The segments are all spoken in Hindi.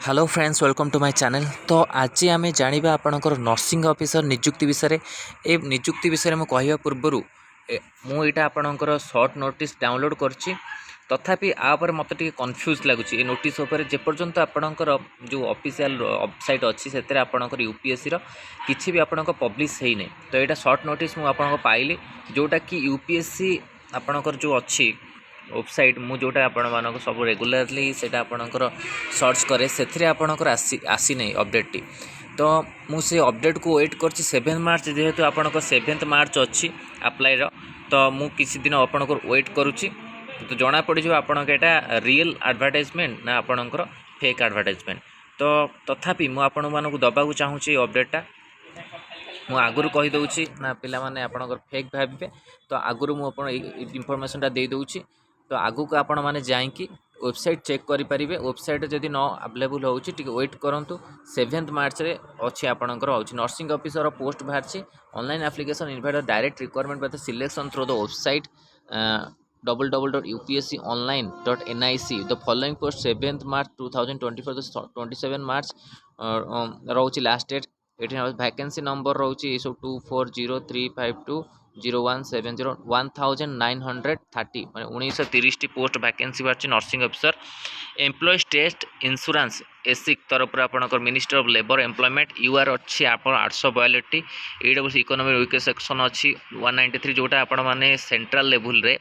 Hello friends welcome to my channel. तो आज आम जाना आपणकर नर्सिंग ऑफिसर नियुक्ति विषय ए नियुक्ति विषय में कहवा पूर्वर मुझा आपणकर सर्ट नोटिस डाउनलोड करछि तथापि आपर मत टे कन्फ्यूज लगुच ए नोटिस उपर जेपर्यंत आपणकर जो ऑफिशियल वेबसाइट अच्छी से आपणकर यूपीएससी किसी भी आपणकर पब्लिश है नहीं। तो यहाँ सर्ट नोटिस मुझे पाइली जोटा कि यूपीएससी आपणकर जो अच्छी वेबसाइट मु जोटा आपण मानक सब रेगुलारली सेटा आपणकर सर्च करे से आपणकर आसी नहीं अपडेट टी। तो मुझे अपडेट को वेट कर 7 मार्च जेहेतु आपणकर 7 मार्च अच्छी अप्लाई तो मु किसी दिन आपणकर वेट करुच्ची तो जना पड़ जो आपणक एटा रियल एडवर्टाइजमेंट ना आपणकर फेक एडवर्टाइजमेंट। तो तथापि मु आपण मानक दबाक चाहूँगी अपडेटा मु आगुरी कहीदे ना पिला माने आपणकर फेक भावे तो आगुरी मुझे इनफॉरमेशनटा दे दूची। तो आगु को आपण मैंने जाकि वेबसाइट चेक करेंगे वेबसाइट जदि न अवेलेबल होची वेट करूँ 7 मार्च रे अच्छी आपणकर हो नर्सिंग ऑफिसर पोस्ट बाहर online application invite direct requirement by the selection through the website www.upsconline.nic the following post 7 मार्च 2024 27 मार्च रोची लास्ट डेट। ये वैकेंसी नंबर रोची 2403520170 1930 मैं 1930 पोस्ट वैकेंसी बाहर नर्सिंग ऑफिसर एम्प्लॉयज टेस्ट इंश्योरेंस एसिक तरफ आपंकर minister of labour employment UR अच्छी आप 842 ईडब्ल्यूसी इकोनॉमिक वीकर सेक्शन अच्छी 193 जोटा आपण मैंने सेंट्रल लेवल रे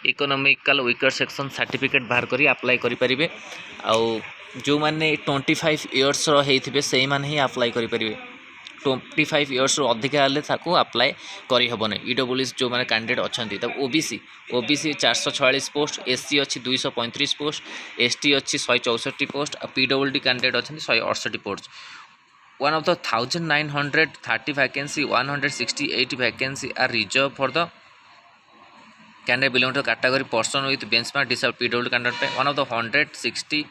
इकोनॉमिकल वीकर सेक्शन सर्टिफिकेट बाहर करी अप्लाई करेंगे आउ जो मैंने 25 इयर्स रही से मैंने ही अप्लाई करेंगे 25 इयर्स अधिका हेल्ले अप्लाई करहबन ईडब्ल्यूएस जो मैंने कैंडिडेट अच्छा तब ओबीसी 446 पोस्ट एससी अच्छी 235 पोस्ट एसटी अच्छी 164 पोस्ट पीडब्ल्यूडी कैंडिडेट अच्छा 168 post one of the 1930 vacancy 168 vacancy are reserve for the candidate belong to category person with benchmark disable PWD candidate one of the 160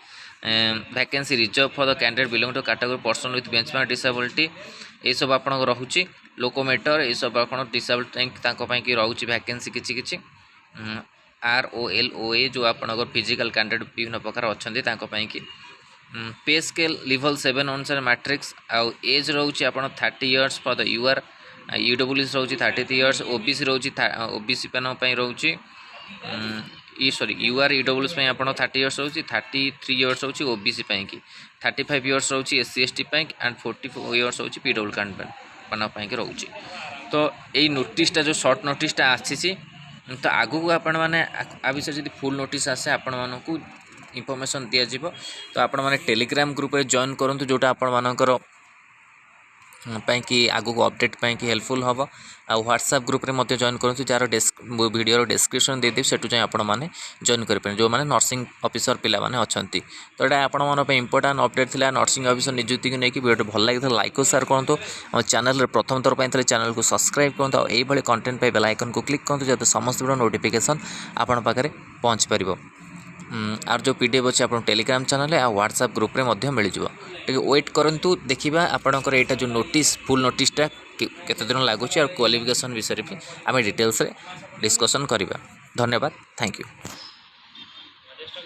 vacancy reserve for the candidate belong to category person with benchmark disability ये सब आप रोचे लोकोमेटर ये सब आप डिसेबल कि रोचे वैकेंसी किसी ROLOA जो आप फिजिकल कैंडिडेट विभिन्न प्रकार अच्छा कि पे स्केल लेवल 7 अनुसार मैट्रिक्स आउ एज रोचे आप 30 years for the UR UWS रोचे 33 इयर्स ओबीसी रोचे ओबीसी रोचे सॉरी यूआर यूडब्ल्यूएस आप 30 इयर्स रोचे 33 इयर्स रोचे ओबीसी कि 35 इयर्स रोचे एससी एसटी एंड 44 इयर्स रोचे पीडब्ल्यू कैंडिडेट रोचे। तो यही नोटिसटा जो सर्ट नोटिसटा आसी तो आगू को आपण मैंने आ विषय जब फुल नोटिस आसे आपण मानक इनफॉरमेशन दिज्व तो आपण मैंने टेलीग्राम ग्रुप में जॉइन करूँ जोटा आपण मानकर कि आगू को अपडेट कि हेल्पफुल हम आ व्हाट्सएप ग्रुप में जॉइन करूँ जार वीडियो डिस्क्रिप्शन देदेवी सेठू जाए आपण मैंने जॉइन करेंगे जो मैंने नर्सिंग ऑफिसर पिला माने अच्छा। तो यहाँ आपण इंपोर्टाट अपडेट थी नर्सिंग ऑफिसर नियुक्ति को लेकिन वीडियो भल लगी लाइक और शेयर करूँ और चैनल प्रथम थर पर चैनल को सब्सक्राइब करूँ और यही कंटेंट पे बेल आइकन को क्लिक करूँ जब समस्त वीडियो नोटिफिकेशन आपण पाखे पहुँच पार आर जो पीडीएफ अच्छे आप टेलीग्राम चैनल आ व्हाट्सएप ग्रुप में मिल जाए वेट करूँ देखा आपंकर यहाँ जो नोटिस फुल नोटिसटा केते दिन लगुच और क्वालिफिकेशन विषय भी आम डिटेल्स डिस्कसन करवा। धन्यवाद थैंक यू।